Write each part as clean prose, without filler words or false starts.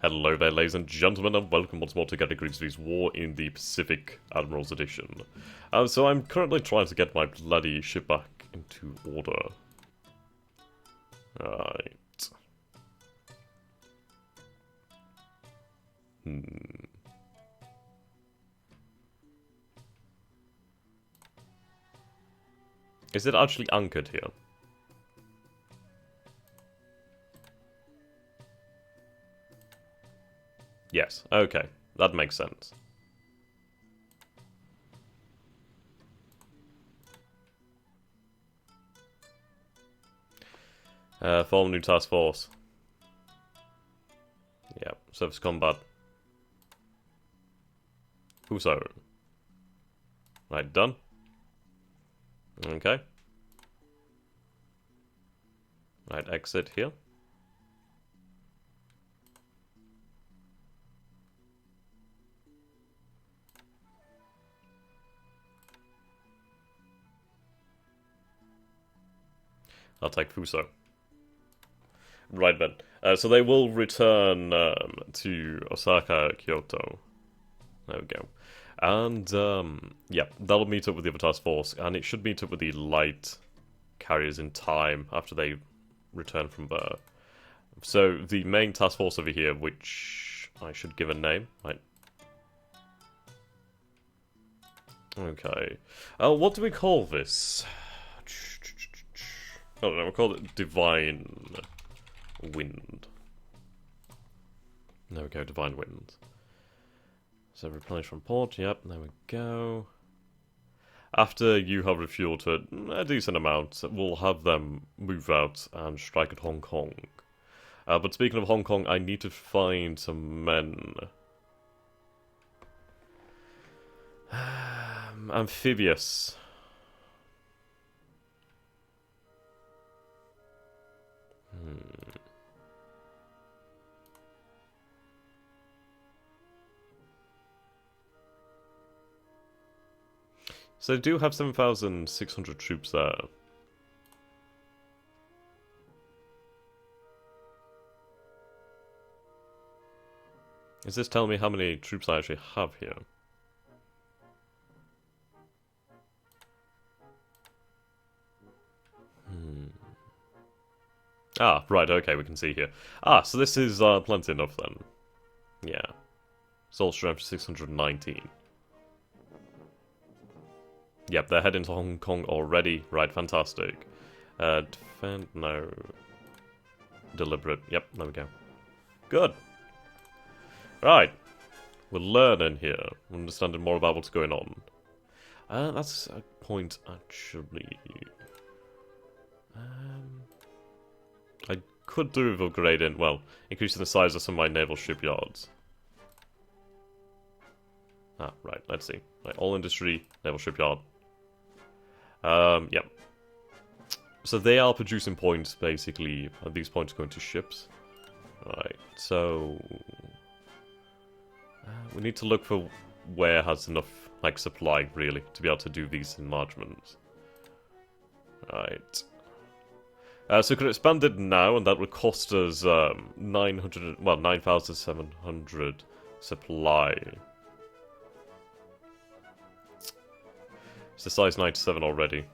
Hello there, ladies and gentlemen, and welcome once more to Grigsby's War in the Pacific Admirals Edition. So I'm currently trying to get my bloody ship back into order. Right. Is it actually anchored here? Yes, okay. That makes sense. Form new task force. Yep, surface combat. Huso. Right, done. Okay. Right, exit here. I'll take Fuso. Right then. So they will return to Osaka, Kyoto. There we go. And, yeah, that'll meet up with the other task force, and it should meet up with the light carriers in time after they return from there. So the main task force over here, which I should give a name, right? Okay. What do we call this? I don't know, we'll call it Divine Wind. There we go, Divine Wind. So replenish from port, yep, there we go. After you have refueled to a decent amount, we'll have them move out and strike at Hong Kong. But speaking of Hong Kong, I need to find some men. Amphibious. So they do have 7,600 troops there. Is this telling me how many troops I actually have here? Ah, right, okay, we can see here. Ah, so this is plenty enough then. Yeah. Soul strength 619. Yep, they're heading to Hong Kong already. Right, fantastic. Defend, no. Deliberate, yep, there we go. Good. Right. We're learning here. We're understanding more about what's going on. That's a point, actually. I could do with upgrading, well, increasing the size of some of my naval shipyards. Ah, right, let's see. Right, all industry, naval shipyard. Yep. So they are producing points, basically, and these points going to ships. Right, so... we need to look for where has enough, like, supply, really, to be able to do these enlargements. Right. So we could expand it now, and that would cost us 9,700 supply. It's the size 97 already.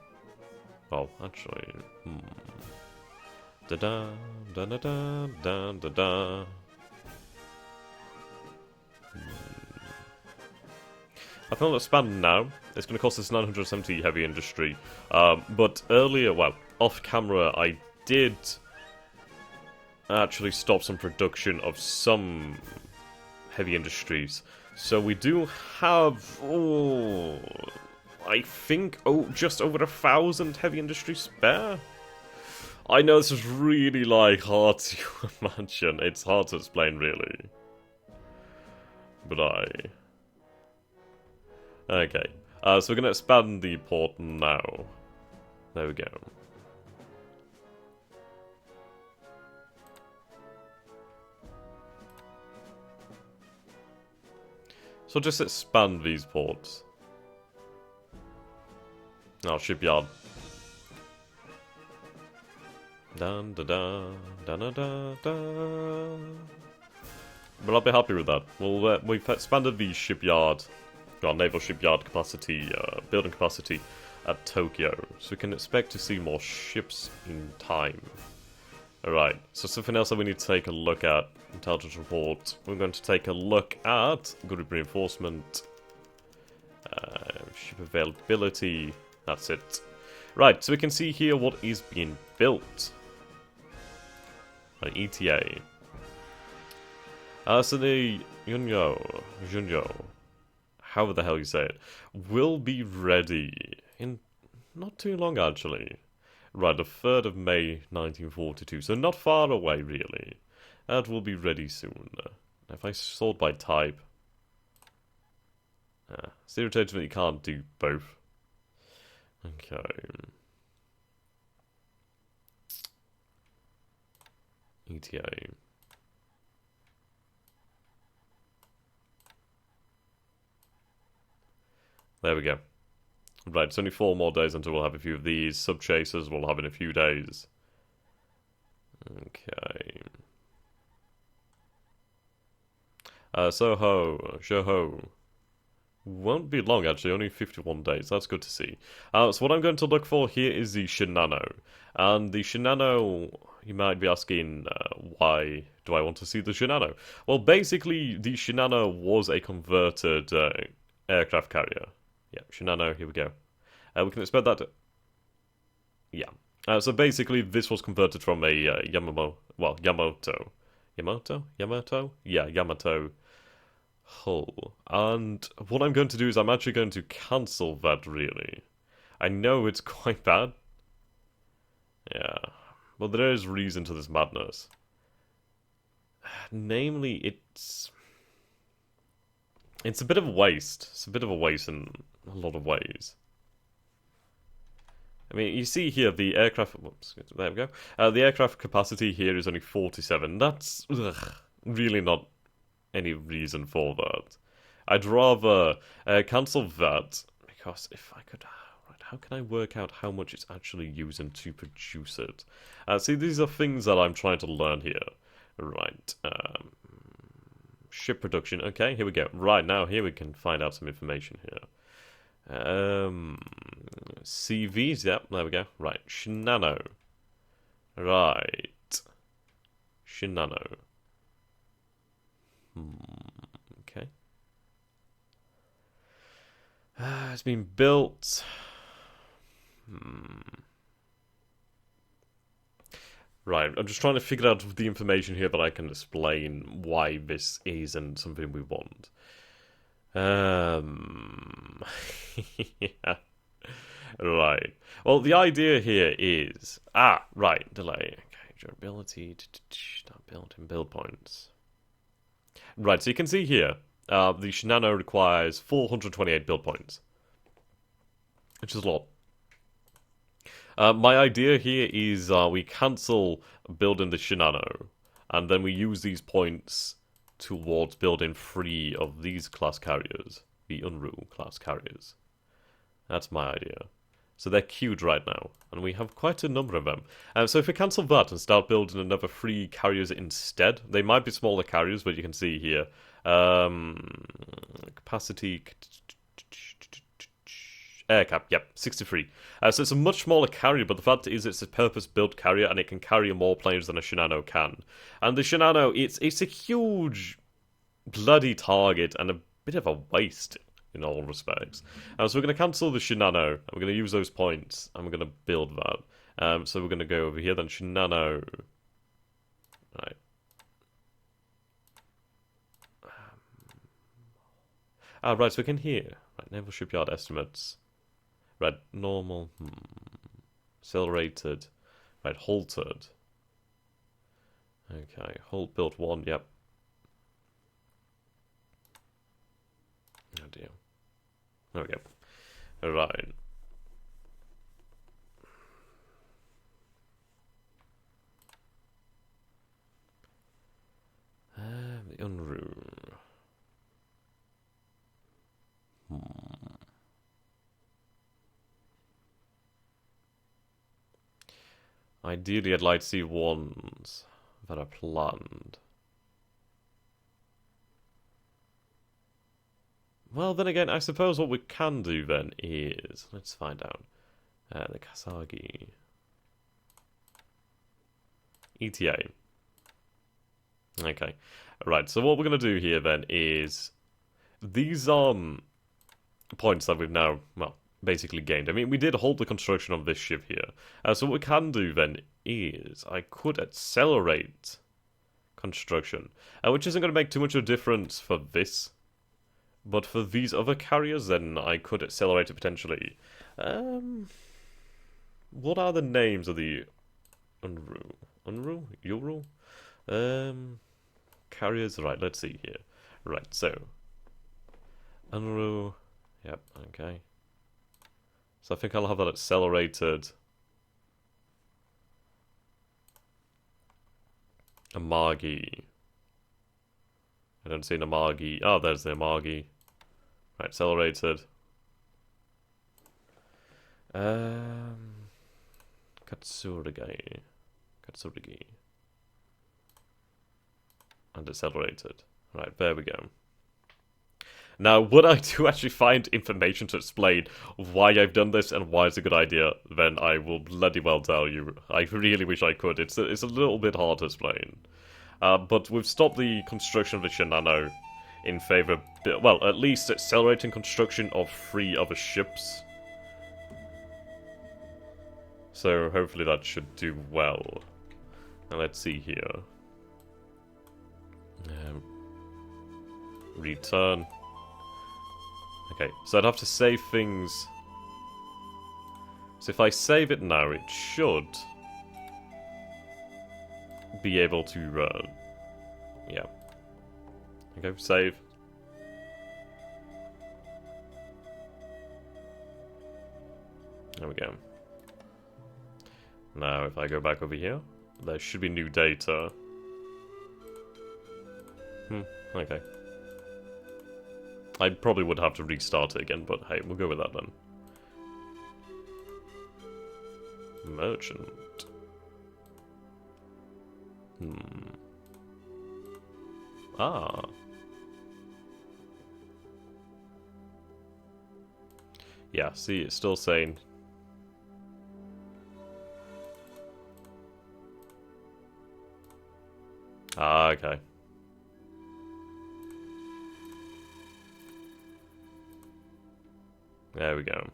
Well, actually, Da da da da da da da da. I think I'll expand now. It's going to cost us 970 heavy industry. But earlier, well, off camera, I did actually stop some production of some heavy industries. So we do have, I think, just over 1,000 heavy industry spare. I know this is really, like, hard to imagine. It's hard to explain, really. But okay. So we're going to expand the port now. There we go. So just expand these ports. Oh, shipyard. Dun da da da da da da. But I'll be happy with that. Well, we've expanded the shipyard, our naval shipyard capacity, building capacity at Tokyo, so we can expect to see more ships in time. Alright, so something else that we need to take a look at, intelligence report. We're going to take a look at group reinforcement, ship availability, that's it. Right, so we can see here what is being built. Right, ETA. So the Junyo, however the hell you say it, will be ready in not too long actually. Right, the 3rd of May 1942, so not far away really. That will be ready soon. If I sort by type... it's irritating that you can't do both. Okay. ETA. There we go. Right, it's only 4 more days until we'll have a few of these. Sub-chasers we'll have in a few days. Okay. Shoho. Won't be long actually, only 51 days. That's good to see. So what I'm going to look for here is the Shinano. And the Shinano, you might be asking, why do I want to see the Shinano? Well, basically, the Shinano was a converted aircraft carrier. Yeah, Shinano, here we go. We can expect that... Yeah. So basically, this was converted from a Yamato... Yamato? Yeah, Yamato hull. And what I'm going to do is I'm actually going to cancel that, really. I know it's quite bad. Yeah. Well, there is reason to this madness. Namely, it's a bit of a waste. It's a bit of a waste in a lot of ways. I mean, you see here the aircraft... Whoops, there we go. The aircraft capacity here is only 47. That's really not any reason for that. I'd rather cancel that, because if I could... Right, how can I work out how much it's actually using to produce it? See, these are things that I'm trying to learn here. Right. Ship production. Okay, here we go. Right, now here we can find out some information here. CVs, yep, there we go. Right, Shinano. Right. Shinano. Okay. It's been built. Right, I'm just trying to figure out the information here, but I can explain why this isn't something we want. Yeah. Right. Well, the idea here is... right, delay. Okay, durability, start building build points. Right, so you can see here, the Shinano requires 428 build points. Which is a lot. My idea here is we cancel building the Shinano, and then we use these points towards building 3 of these class carriers, the Unru class carriers. That's my idea. So they're queued right now, and we have quite a number of them. So if we cancel that and start building another 3 carriers instead, they might be smaller carriers, but you can see here, capacity... Air cap, yep, 63. So it's a much smaller carrier, but the fact is it's a purpose-built carrier, and it can carry more planes than a Shinano can. And the Shinano, it's a huge bloody target, and a bit of a waste in all respects. So we're going to cancel the Shinano, and we're going to use those points, and we're going to build that. So we're going to go over here, then Shinano. Right. Right, so we can hear. Right, Naval Shipyard estimates. Right, normal. Accelerated. Right, halted. Okay, halt built 1, yep. Oh dear. There we go. Alright. The Unru. Ideally, I'd like to see ones that are planned. Well, then again, I suppose what we can do then is... Let's find out. The Kasagi. ETA. Okay. Right, so what we're going to do here then is... These are points that we've now, well, basically gained. I mean, we did hold the construction of this ship here. So what we can do then is... I could accelerate construction. Which isn't going to make too much of a difference for this. But for these other carriers, then I could accelerate it potentially. What are the names of the Ural? Carriers, right, let's see here. Right, so Unru, yep, okay. So I think I'll have that accelerated. Amagi. I don't see an Amagi. Oh, there's the Amagi. Right, accelerated. Katsuragi. And accelerated. Right, there we go. Now, would I do actually find information to explain why I've done this and why it's a good idea, then I will bloody well tell you. I really wish I could. It's a little bit hard to explain. But we've stopped the construction of the Shinano in favour, well, at least accelerating construction of 3 other ships. So hopefully that should do well. And let's see here. Return. Okay, so I'd have to save things. So if I save it now, it should be able to, yeah. Okay, save. There we go. Now, if I go back over here, there should be new data. Okay. I probably would have to restart it again, but hey, we'll go with that then. Merchant. Ah. Yeah, see, it's still saying... Ah, okay. There we go.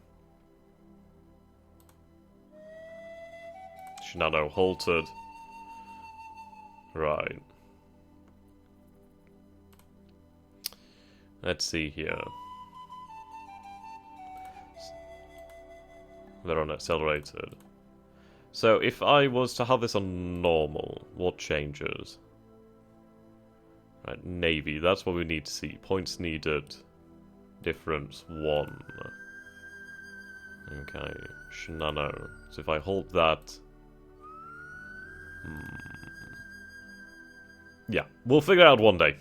Shinano halted. Right. Let's see here. They're on accelerated. So if I was to have this on normal, what changes? Right, Navy, that's what we need to see. Points needed. Difference 1. Okay, Shinano. So if I hold that... Yeah, we'll figure it out one day.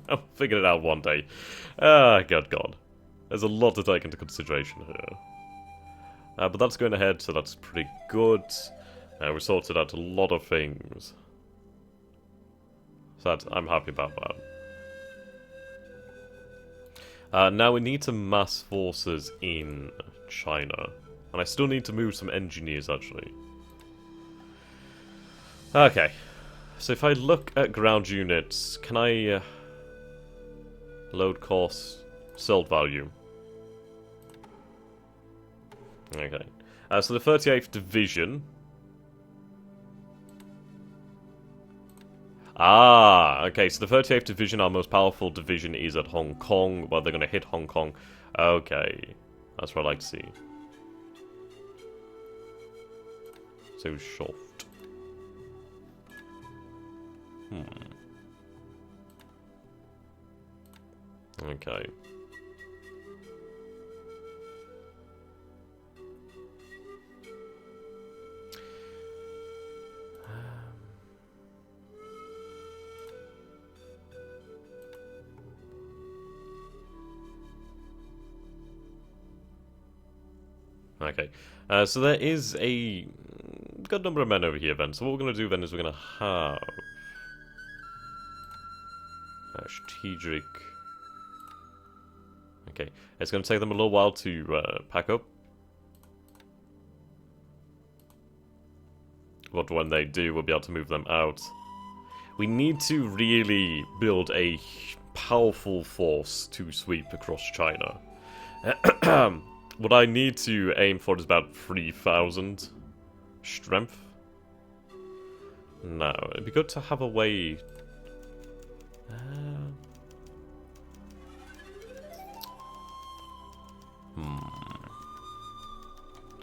I'll figure it out one day. Ah, good God. There's a lot to take into consideration here. But that's going ahead, so that's pretty good. We sorted out a lot of things. So I'm happy about that. Now we need to mass forces in China. And I still need to move some engineers, actually. Okay. So if I look at ground units, can I... load cost, sold value. Okay. So the 38th Division... Ah, okay, so the 38th Division, our most powerful division, is at Hong Kong. Well, they're going to hit Hong Kong. Okay, that's what I like to see. So soft. Okay. Okay, so there is a good number of men over here then. So what we're going to do then is we're going to have strategic. Okay, it's going to take them a little while to pack up. But when they do, we'll be able to move them out. We need to really build a powerful force to sweep across China. What I need to aim for is about 3,000 strength. Now, it'd be good to have a way...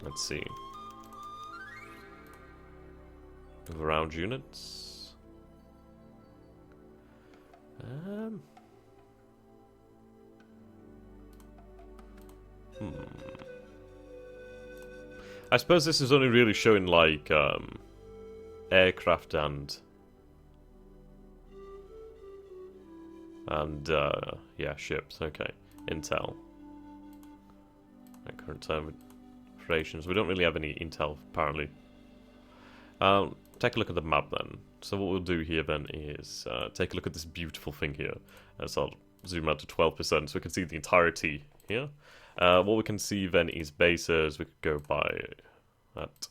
Let's see. Move around units. I suppose this is only really showing like aircraft and yeah, ships. Okay, intel. At current time operations, we don't really have any intel apparently. Take a look at the map then. So what we'll do here then is take a look at this beautiful thing here. So I'll zoom out to 12% so we can see the entirety here. What we can see then is bases. We could go by that.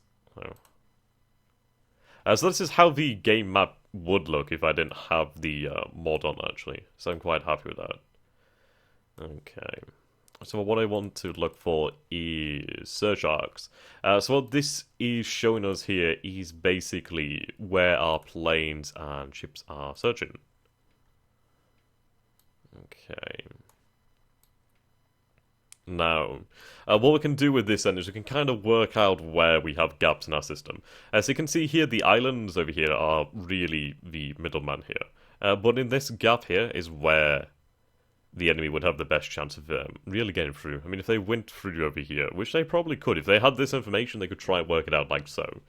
So this is how the game map would look if I didn't have the mod on actually. So I'm quite happy with that. Okay. So what I want to look for is search arcs. So what this is showing us here is basically where our planes and ships are searching. Okay. Now, what we can do with this then is we can kind of work out where we have gaps in our system. As you can see here, the islands over here are really the middleman here. But in this gap here is where the enemy would have the best chance of really getting through. I mean, if they went through over here, which they probably could, if they had this information, they could try and work it out like so.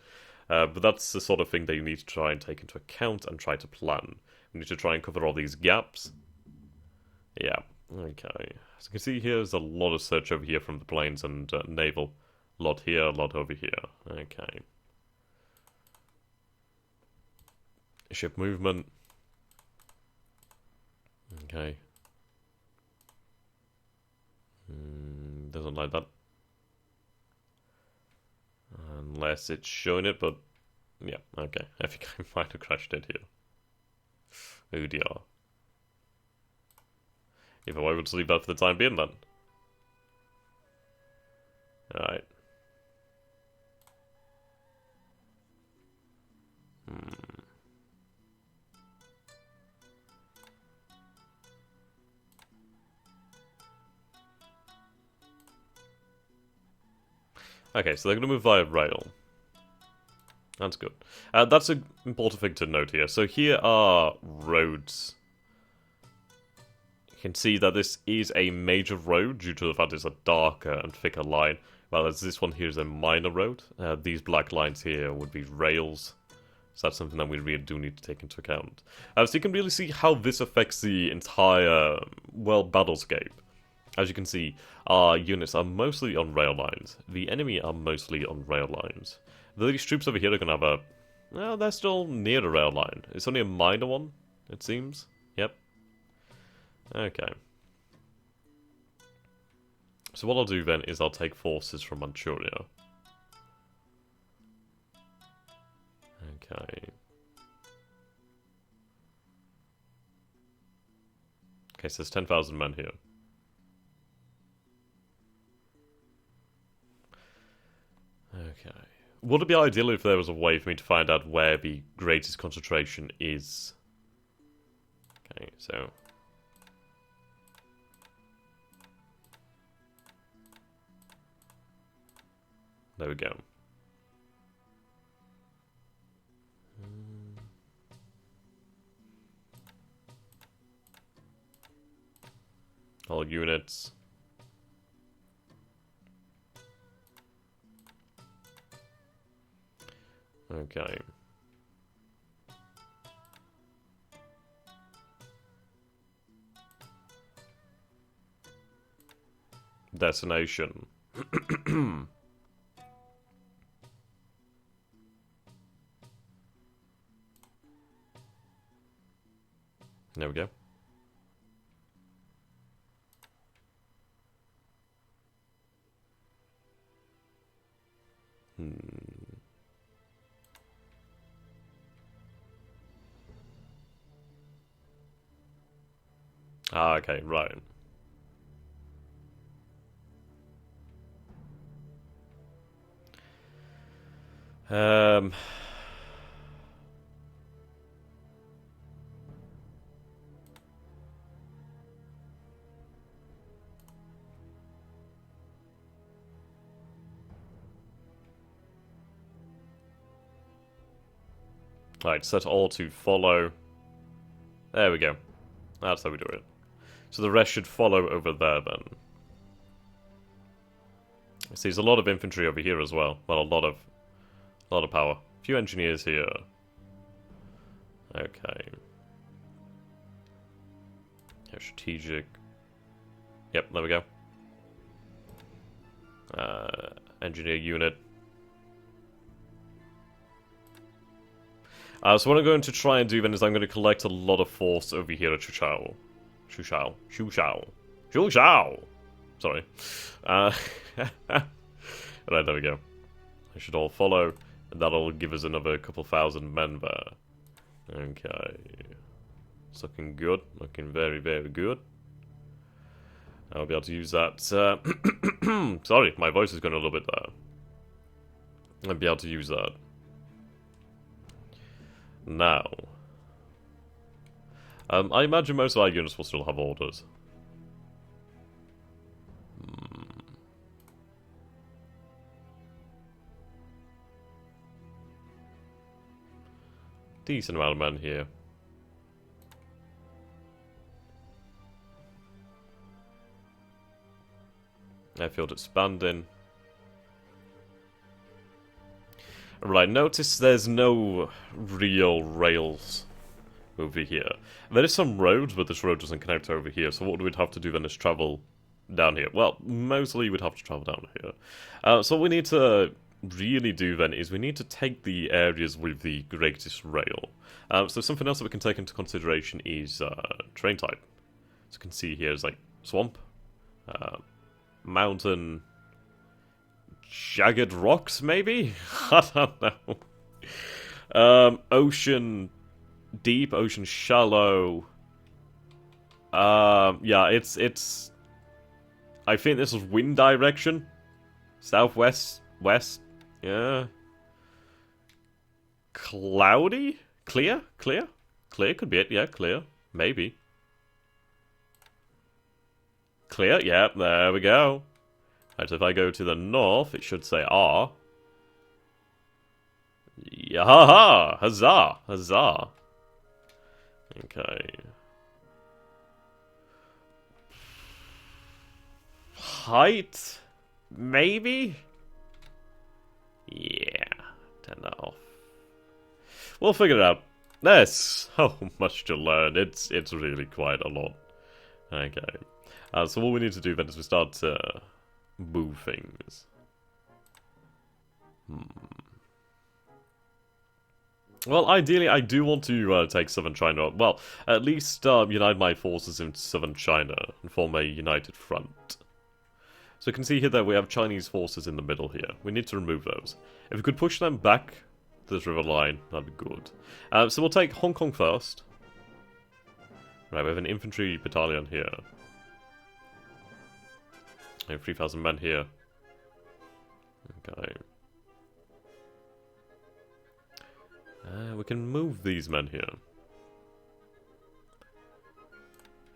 But that's the sort of thing that you need to try and take into account and try to plan. We need to try and cover all these gaps. Yeah, okay. As you can see here, there's a lot of search over here from the planes and naval. A lot here, a lot over here. Okay. Ship movement. Okay. Doesn't like that. Unless it's showing it, but yeah, okay. I think I might have crashed it here. Oh dear. If I were to leave that for the time being then. Alright. Okay, so they're going to move via rail. That's good. That's an important thing to note here. So here are roads. You can see that this is a major road due to the fact it's a darker and thicker line, whereas this one here is a minor road. These black lines here would be rails. So that's something that we really do need to take into account. So you can really see how this affects the entire, well, battlescape. As you can see, our units are mostly on rail lines. The enemy are mostly on rail lines. These troops over here are going to have a... Well, they're still near the rail line. It's only a minor one, it seems. Yep. Okay. So what I'll do then is I'll take forces from Manchuria. Okay. Okay, so there's 10,000 men here. Okay. Would it be ideal if there was a way for me to find out where the greatest concentration is? Okay, so... There we go. All units. Okay. Destination. There we go. Ah, okay, right. Um... Right, set all to follow. There we go. That's how we do it. So the rest should follow over there then. See, there's a lot of infantry over here as well. Well, a lot of power. A few engineers here. Okay. Strategic. Yep, there we go. Engineer unit. So what I'm going to try and do then is I'm going to collect a lot of force over here at Chuchao. Chuchao! Sorry. Right, there we go. They should all follow, and that'll give us another couple thousand men there. Okay. It's looking good. Looking very, very good. I'll be able to use that. Sorry, my voice is going a little bit there. I'll be able to use that. Now. I imagine most of our units will still have orders. Decent amount of men here. Airfield expanding. Right, notice there's no real rails over here. There is some roads, but this road doesn't connect over here, so what we'd have to do then is travel down here. Well, mostly we'd have to travel down here. So what we need to really do then is we need to take the areas with the greatest rail. So something else that we can take into consideration is terrain type. So you can see here is like swamp, mountain, jagged rocks maybe? I don't know. Ocean deep, ocean shallow. Yeah, it's I think this is wind direction. Southwest, west. Yeah. Cloudy? Clear? Clear? Clear could be it, yeah, clear. Maybe. Clear? Yep, there we go. Right, so if I go to the north, it should say R. Yeah, ha ha! Huzzah! Huzzah! Okay. Height? Maybe? Yeah. Turn that off. We'll figure it out. There's so much to learn. It's really quite a lot. Okay. So what we need to do then is we start to move things. Well, ideally, I do want to take southern China. Well, at least unite my forces in southern China and form a united front. So you can see here that we have Chinese forces in the middle here. We need to remove those. If we could push them back to this river line, that'd be good. So we'll take Hong Kong first. Right, we have an infantry battalion here. We have 3,000 men here. Okay. We can move these men here.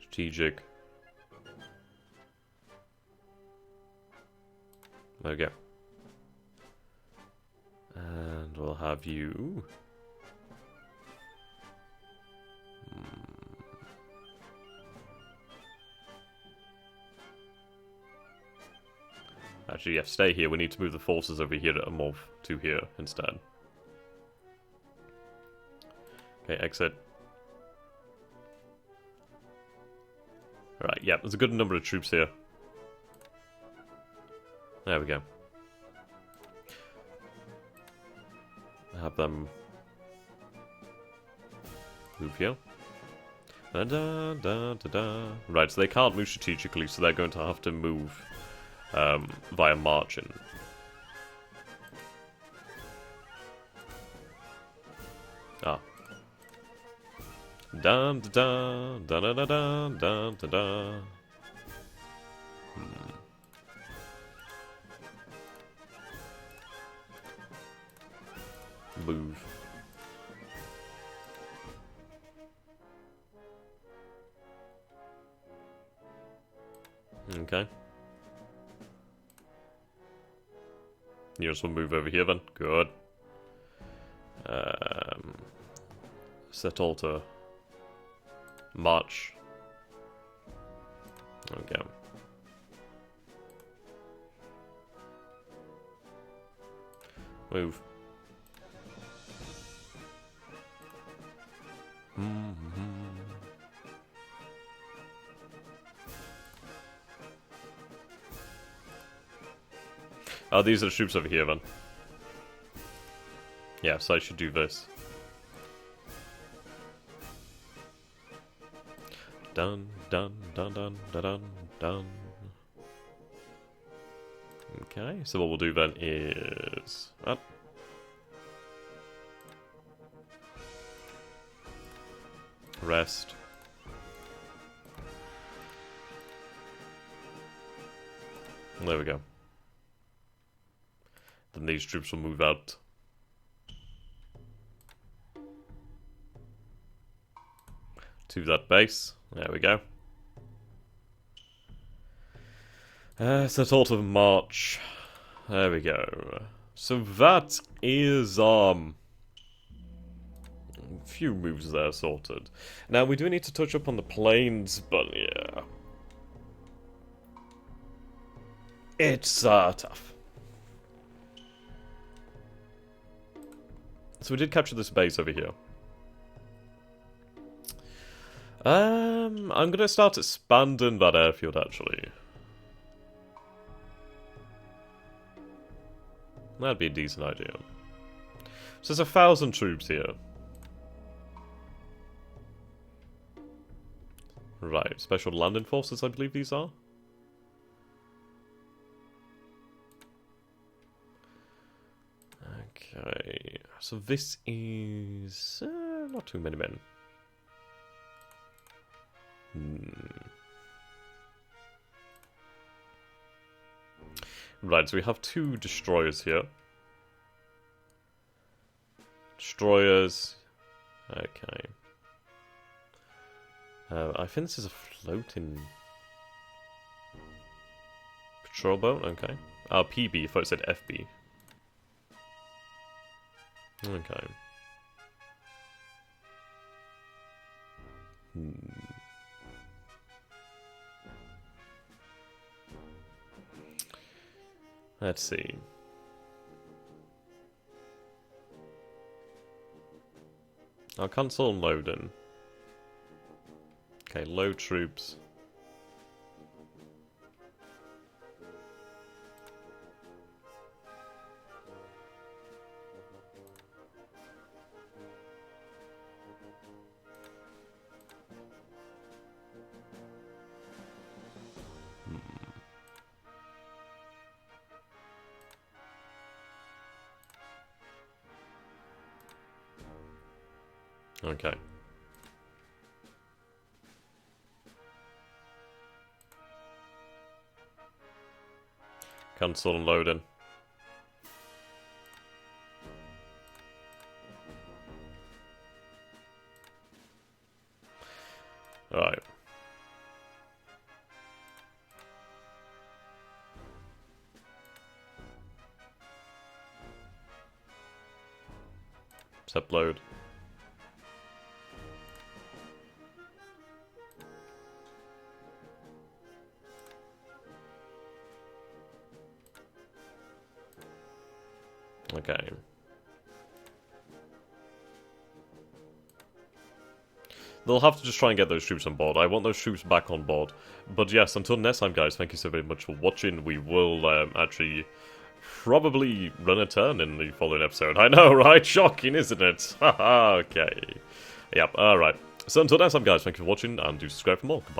Strategic. There we go. And we'll have you. Actually, yeah, stay here. We need to move the forces over here to move to here instead. Okay, exit. Alright, yeah, there's a good number of troops here. There we go. Have them move here. Da, da, da, da, da. Right, so they can't move strategically, so they're going to have to move via marching. Ah. Dun da da da da da da da da. Move. Okay. You just will move over here then. Good. Set all to march. Okay. Move. Oh, these are the troops over here then. Yeah, so I should do this. Dun dun dun dun dun dun dun. Okay, so what we'll do then is up. Rest. There we go. Then these troops will move out. To that base. There we go. Set all to march. There we go. So that is a few moves there sorted. Now we do need to touch up on the planes, but yeah. It's tough. So we did capture this base over here. I'm gonna start expanding that airfield actually. That'd be a decent idea. So there's 1,000 troops here. Right, special landing forces I believe these are. Okay, so this is not too many men. Right, so we have 2 destroyers here. Destroyers. Okay. I think this is a floating patrol boat. Okay. PB. I thought it said FB. Okay. Let's see. I'll cancel loading. Okay, load troops. Okay. Cancel and loading. Alright. Sep load. Okay. They'll have to just try and get those troops on board. I want those troops back on board. But yes, until next time, guys, thank you so very much for watching. We will actually probably run a turn in the following episode. I know, right? Shocking, isn't it? Haha, okay. Yep, alright. So until next time, guys, thank you for watching, and do subscribe for more. Goodbye.